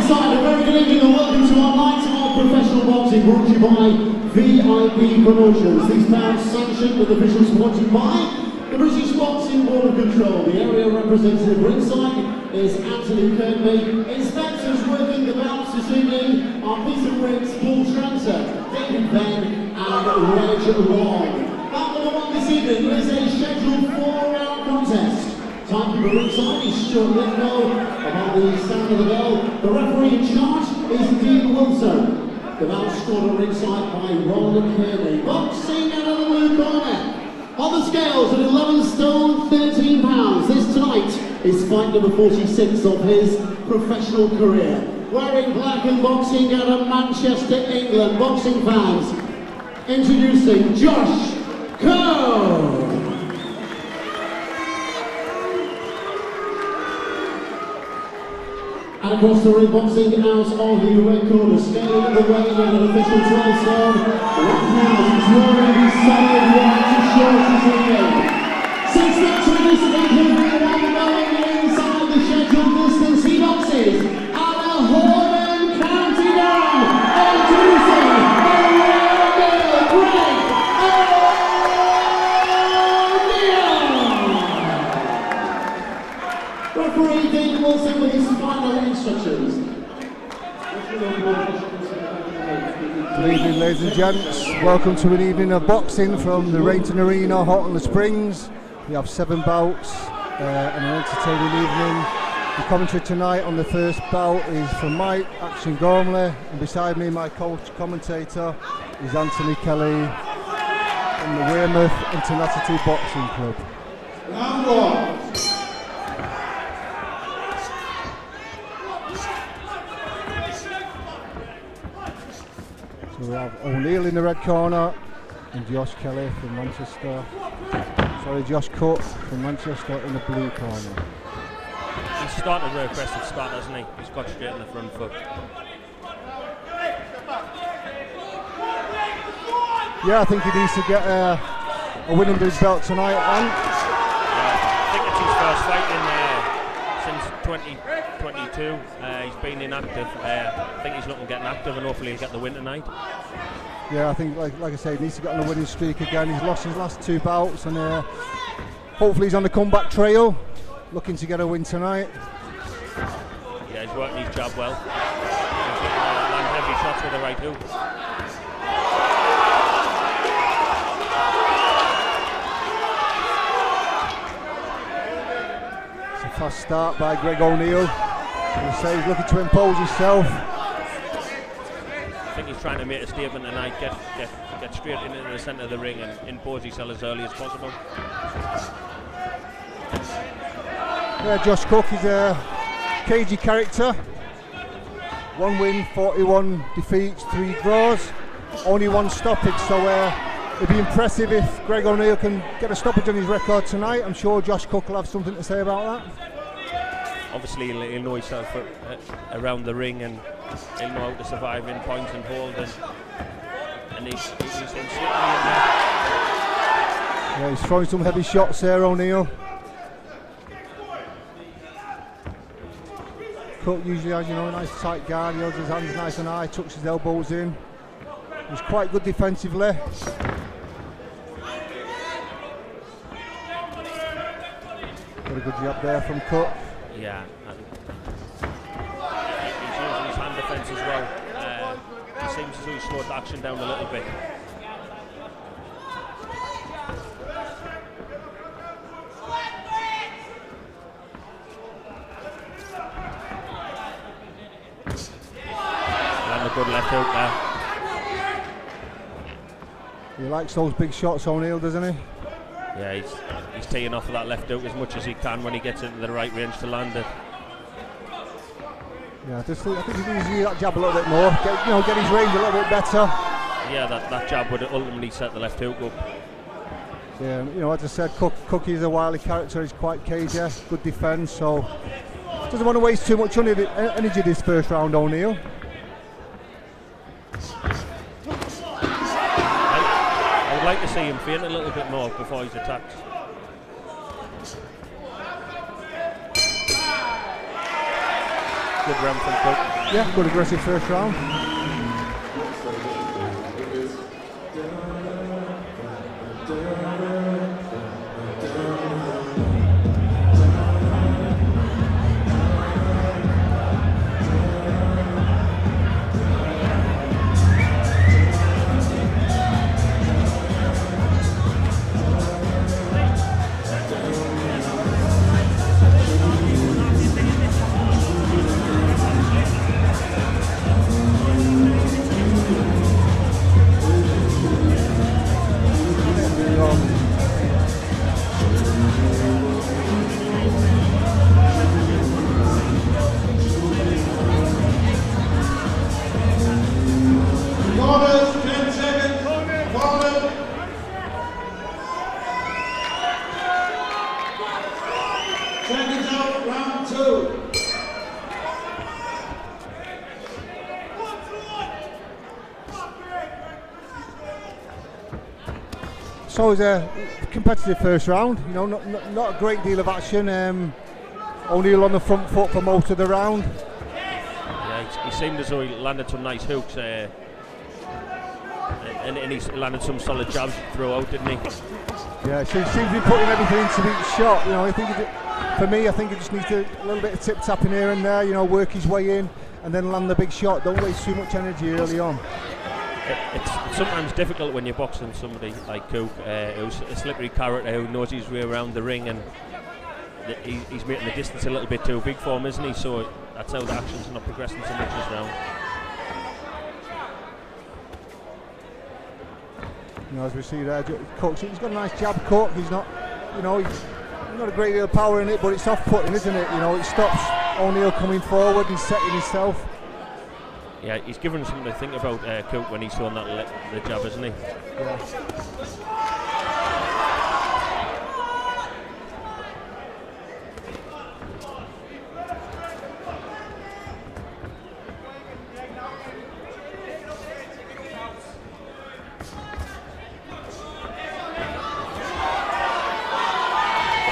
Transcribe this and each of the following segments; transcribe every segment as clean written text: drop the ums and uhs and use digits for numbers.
ringside, a very good evening and welcome to our night of professional boxing brought to you by VIP Promotions. These bouts sanctioned with official sponsored by the British Boxing Board of Control. The area representative ringside is Anthony Kirkby. Inspectors working the bouts this evening are Peter Briggs, Paul Tranter, David Venn and Reg Long. Bout number one this evening is a scheduled 4-round contest. Timekeeper ringside is Stuart Lithgow. About the sound of the bell, the referee in charge is Dean Wilson. The bout scored at ringside by Ron Kearney. Boxing out of the blue corner. On the scales at 11 stone 13 pounds, this tonight is fight number 46 of his professional career. Wearing black and boxing out of Manchester, England, boxing fans, introducing Josh Coe. And across the ring, boxing out of the red corner, scaling the weight at an official 12 stone. Right now, he's wearing his solid white shorts as he goes. 6 steps to this event, one going inside the scheduled distance. He boxes at the Horton County Down. Introducing the real deal, Greg O'Neill. Referee Dean Wilson with his final instructions. Good evening, ladies and gents. Welcome to an evening of boxing from the Rainton Arena, Horton Springs. We have 7 bouts and an entertaining evening. The commentary tonight on the first bout is from Mike Action Gormley, and beside me, my commentator is Anthony Kelly from the Weymouth International Boxing Club. Round one. So we have O'Neill in the red corner and Josh Kelly from Manchester. Josh Cook from Manchester in the blue corner. He's started a very aggressive start, hasn't he? He's got straight in the front foot. Yeah, I think he needs to get a win under his belt tonight. Yeah, I think it's his first fight in since 2022. He's been inactive. I think he's looking at getting active and hopefully he'll get the win tonight. Yeah, I think, like I say, he needs to get on a winning streak again. He's lost his last 2 bouts and hopefully he's on the comeback trail, looking to get a win tonight. Yeah, he's working his job well. He's looking to land heavy shots with the right hook. It's a fast start by Greg O'Neill. He's looking to impose himself. I think he's trying to make a statement tonight, get straight into the centre of the ring and impose himself as early as possible. Yeah, Josh Cook is a cagey character. 1 win, 41 defeats, 3 draws, only 1 stoppage, so it'd be impressive if Greg O'Neill can get a stoppage on his record tonight. I'm sure Josh Cook will have something to say about that. Obviously he'll know himself around the ring and he'll know how to survive in points and hold, and he's in slippery in there. Yeah, he's throwing some heavy shots there, O'Neill. Cook usually has, a nice tight guard. He holds his hands nice and high, tucks his elbows in. He's quite good defensively. Got a good job there from Cook. Yeah, he's using his hand defence as well. He seems to have slowed the action down a little bit. And a good left hook there. He likes those big shots, O'Neill, doesn't he? Yeah, he's teeing off of that left hook as much as he can when he gets into the right range to land it. Yeah, I think he needs to use that jab a little bit more, get his range a little bit better. Yeah, that jab would ultimately set the left hook up. Yeah, as I said, Cook is a wily character. He's quite cagey, good defence, so doesn't want to waste too much energy this first round, O'Neill. I would like to see him feint a little bit more before he's attacked. good round from Cook. Yeah, good aggressive first round. Corners, 10 seconds. Corner. Seconds out, round 2. So it was a competitive first round, you know, not a great deal of action. O'Neill on the front foot for most of the round. Yeah, he seemed as though he landed some nice hooks, and he landed some solid jabs throughout, didn't he? Yeah, so he seems to be putting everything into each shot. You know, I think for me, I think he just needs a little bit of tip tapping here and there. You know, work his way in and then land the big shot. Don't waste too much energy early on. It's sometimes difficult when you're boxing somebody like Cook, who's a slippery character who knows his way around the ring, and he's making the distance a little bit too big for him, isn't he? So that's how the action's not progressing so much this round. You know, as we see there, Cook, he's got a nice jab cut. He's not, you know, he's not a great deal of power in it, but it's off-putting, isn't it? You know, it stops O'Neill coming forward and setting himself. Yeah, he's given something to think about, Cook, when he's throwing the jab, isn't he? Yeah.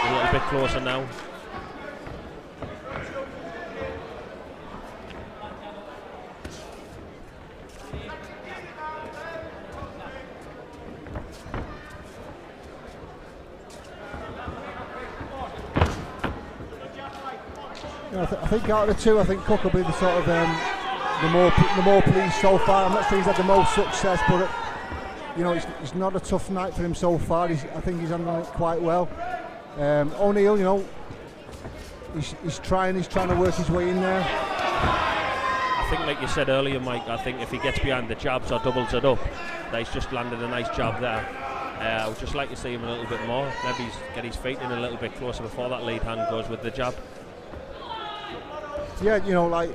A little bit closer now. I think out of the two, I think Cook will be the sort of the more pleased so far. I'm not saying he's had the most success, but you know, it's not a tough night for him so far. I think he's handling it quite well. O'Neill, you know, he's trying to work his way in there. I think, like you said earlier, Mike, I think if he gets behind the jabs or doubles it up, that he's just landed a nice jab there. I would just like to see him a little bit more. Maybe get his feet in a little bit closer before that lead hand goes with the jab. Yeah, you know, like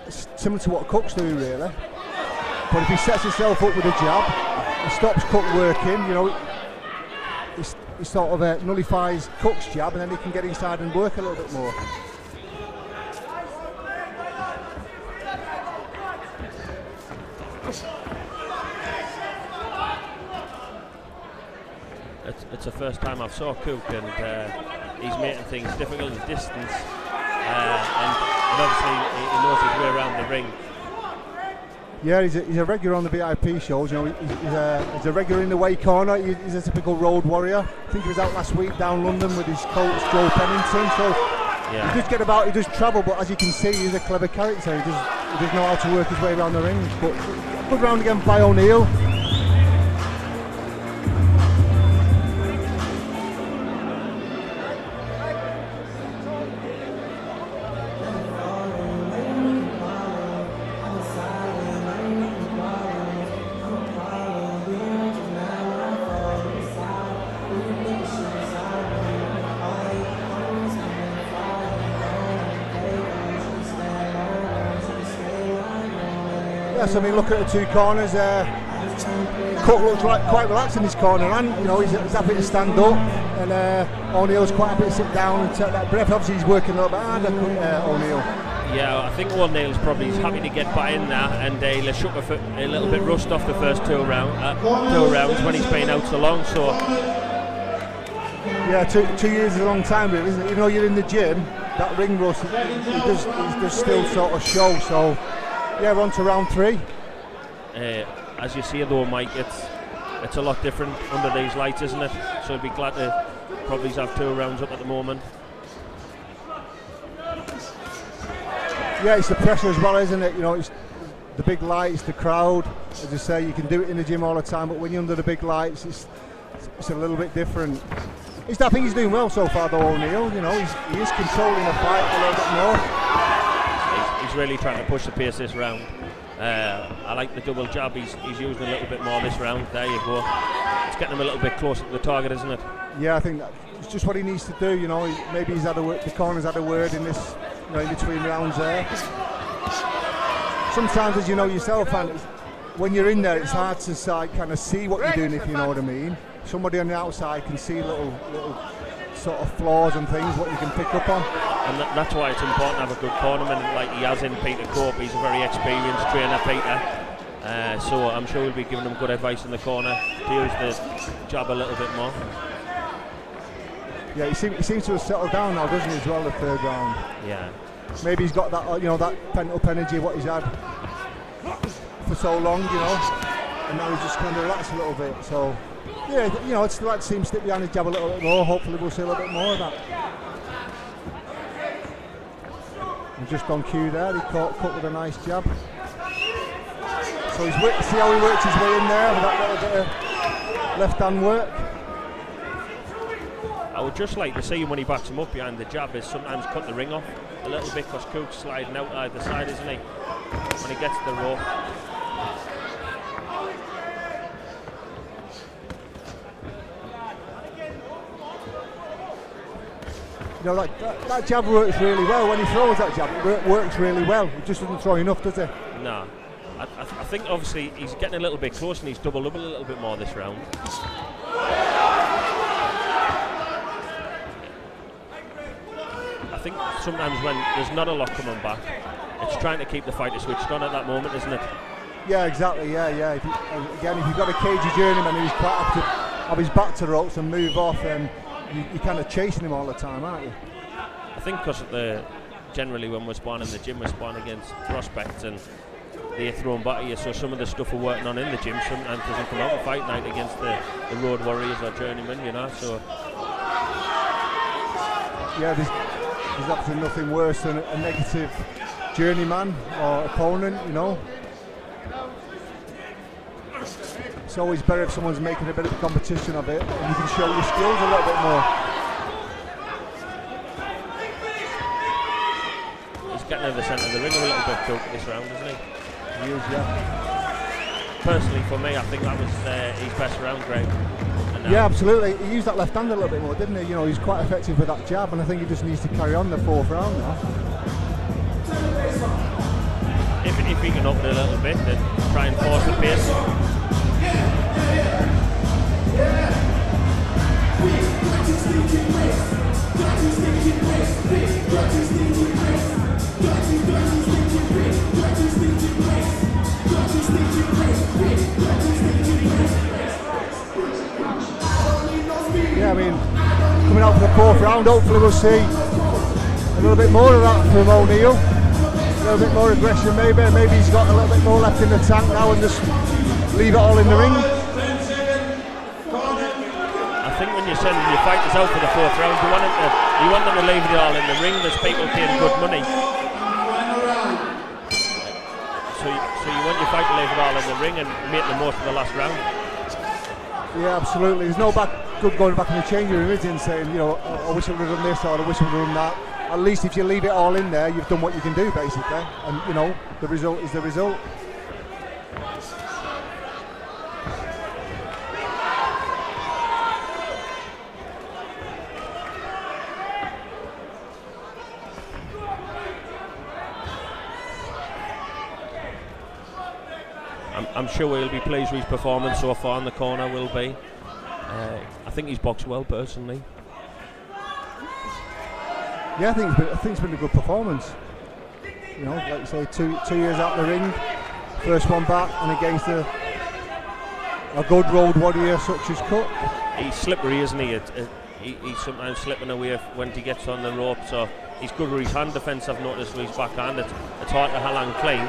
similar to what Cook's doing, really. But if he sets himself up with a jab, he stops Cook working. You know, he sort of nullifies Cook's jab, and then he can get inside and work a little bit more. It's the first time I've saw Cook, and he's making things difficult in distance, and obviously he knows his way around the ring. Yeah, he's a regular on the VIP shows. You know, he's a regular in the way corner. He's a typical road warrior. I think he was out last week down London with his coach Joe Pennington. So yeah, he does get about, he does travel, but as you can see, he's a clever character. He does know how to work his way around the ring. But good round again by O'Neill. Yes, I mean, look at the two corners. Cook looks like quite relaxed in his corner, and you know he's happy to stand up, and O'Neill's quite happy to sit down and take that breath. Obviously, he's working a little bit harder, O'Neill. Yeah, I think O'Neill's probably happy to get by in there, and he'll have shook a little bit rust off the first two rounds when he's been out so long. So Yeah, 2 years is a long time, really, isn't it? Even though you're in the gym, that ring rust, it does still sort of show. So, yeah, we're on to round 3. As you see though, Mike, it's a lot different under these lights, isn't it? So I'd be glad to probably have 2 rounds up at the moment. Yeah, it's the pressure as well, isn't it? You know, it's the big lights, the crowd. As you say, you can do it in the gym all the time, but when you're under the big lights, it's a little bit different. I think he's doing well so far, though, O'Neill. You know, he is controlling the fight a little bit more. He's really trying to push the pace this round. I like the double jab. He's using a little bit more this round. There you go. It's getting him a little bit closer to the target, isn't it? Yeah, I think that's just what he needs to do. You know, maybe he's had the corner's had a word in this, you know, in between rounds there. Sometimes, as you know yourself, and when you're in there, it's hard to kind of see what you're doing, if you know what I mean. Somebody on the outside can see little sort of flaws and things, what you can pick up on. And that's why it's important to have a good cornerman like he has in Peter Cope. He's a very experienced trainer, Peter. So I'm sure he'll be giving him good advice in the corner to use the jab a little bit more. Yeah, he seems to have settled down now, doesn't he, as well, the 3rd round? Yeah. Maybe he's got that, you know, that pent up energy, what he's had for so long, you know, and now he's just kind of relaxed a little bit. So, yeah, you know, it's like to see him stick behind his jab a little bit more. Hopefully we'll see a little bit more of that. And just on cue there, he cut with a nice jab. So see how he worked his way in there with that little bit of left hand work. I would just like to see him when he backs him up behind the jab is sometimes cut the ring off a little bit, because Cook's sliding out either side, isn't he? When he gets to the rope. You know, that jab works really well. When he throws that jab, it works really well. He just doesn't throw enough, does he? No. I think obviously he's getting a little bit close and he's doubled up a little bit more this round. I think sometimes when there's not a lot coming back, it's trying to keep the fighter switched on at that moment, isn't it? Yeah, exactly. Yeah. If you've got a cagey journeyman who's quite happy to have his back to the ropes and move off, then you're kind of chasing him all the time, aren't you? I think because generally when we're sparring in the gym, we're sparring against prospects and they're thrown back at you, so some of the stuff we're working on in the gym sometimes doesn't come out of fight night against the road warriors or journeymen, you know. So yeah, there's absolutely nothing worse than a negative journeyman or opponent, you know. It's always better if someone's making a bit of a competition of it and you can show your skills a little bit more. He's getting to the centre of the ring a little bit, Cook, this round, isn't he? He is, yeah. Personally, for me, I think that was his best round, Greg. Yeah, absolutely. He used that left hand a little bit more, didn't he? You know, he's quite effective with that jab, and I think he just needs to carry on the 4th round now. If he can open it a little bit and try and force the pace. Yeah, I mean, coming out for the 4th round, hopefully we'll see a little bit more of that from O'Neill. A little bit more aggression maybe he's got a little bit more left in the tank now and just leave it all in the ring. I think when you're sending your fighters out for the 4th round, you want them to leave it all in the ring. There's people paying good money. So you want your fight to leave it all in the ring and make the most of the last round. Yeah, absolutely. There's no good going back in the changing room, is it, and saying, you know, I wish I would have done this or I wish I would have done that. At least if you leave it all in there, you've done what you can do, basically. And, you know, the result is the result. I'm sure he'll be pleased with his performance so far in the corner, will be. I think he's boxed well, personally. Yeah, I think it's been a good performance. You know, like you say, two years out the ring, first one back, and against a good road warrior such as Cook. He's slippery, isn't he? he's sometimes slipping away when he gets on the rope, so he's good with his hand defence. I've noticed with his backhand, it's hard to hang clean.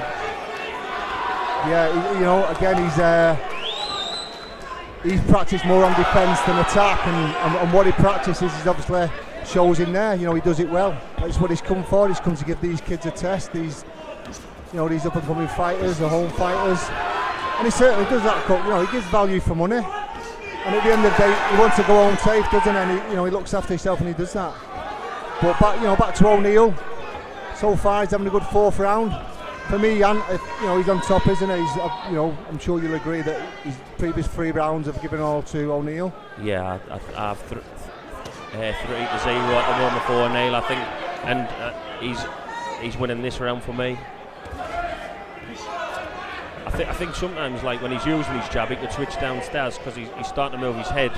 Yeah, you know, again, he's practiced more on defence than attack, and what he practices is obviously shows in there. You know, he does it well. That's what he's come for. He's come to give these kids a test. These up and coming fighters, the home fighters, and he certainly does that. You know, he gives value for money, and at the end of the day, he wants to go home safe, doesn't he? And he looks after himself, and he does that. But back to O'Neill. So far, he's having a good fourth round. For me, he's on top, isn't he? I'm sure you'll agree that his previous 3 rounds have given all to O'Neill. Yeah, I've 3-0 at the moment for O'Neill, I think, and he's winning this round for me. I think sometimes, like when he's using his jab, he could switch downstairs because he's starting to move his head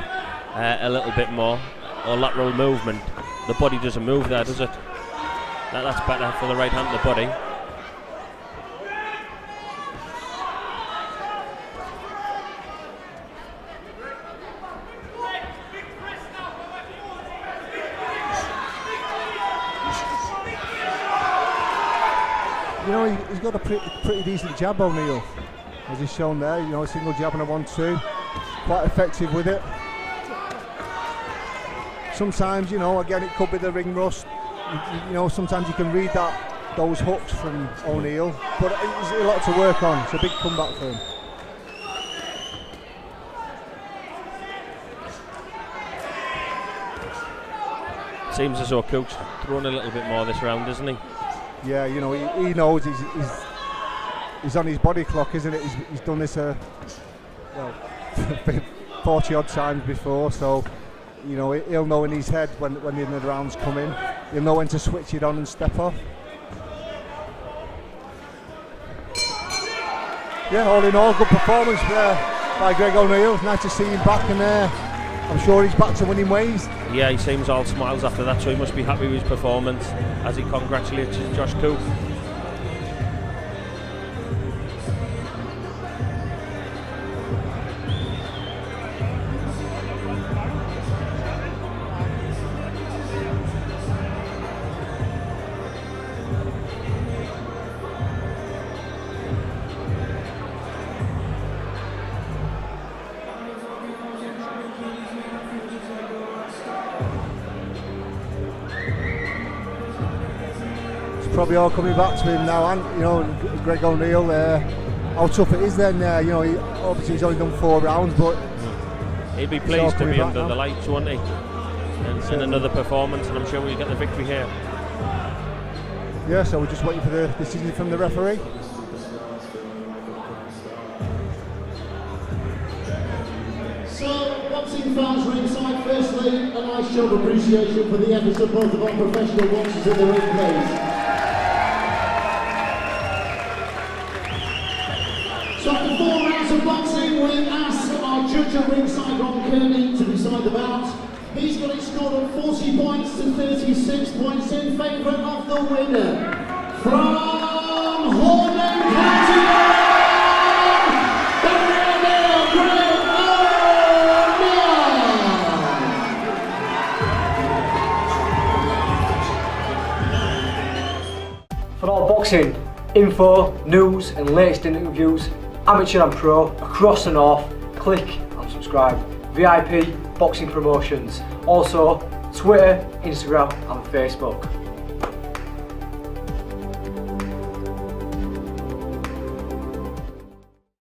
a little bit more, or lateral movement. The body doesn't move there, does it? That's better for the right hand of the body. You know, he's got a pretty decent jab, O'Neill, as he's shown there. You know, a single jab and a 1-2, quite effective with it. Sometimes, you know, again, it could be the ring rust. You know, sometimes you can read those hooks from O'Neill, but there's a lot to work on. It's a big comeback for him. Seems as though Cook's thrown a little bit more this round, isn't he? Yeah, you know, he knows he's on his body clock, isn't it? He's done this 40 odd times before, so you know he'll know in his head when the rounds come in. He'll know when to switch it on and step off. Yeah, all in all, good performance by Greg O'Neill. It's nice to see him back, and I'm sure he's back to winning ways. Yeah, he seems all smiles after that, so he must be happy with his performance as he congratulates Josh Cook. Probably all coming back to him now, and you know, Greg O'Neill, how tough it is then. You know, obviously he's only done 4 rounds, but he'd be pleased to be under the lights, wouldn't he? And another performance, and I'm sure we'll get the victory here. Yeah, so we're just waiting for the decision from the referee. So, boxing fans ringside, firstly, a nice show of appreciation for the efforts of both of our professional boxers in the ring, please. So after 4 rounds of boxing, we ask our judge at ringside, Ron Kearney, to decide the bout. He's got it scored at 40 points to 36 points in favour of the winner. From Horsham County, the real Greg O'Neill. For all boxing info, news and latest interviews, amateur and pro, across the north, click and subscribe. VIP Boxing Promotions. Also Twitter, Instagram and Facebook.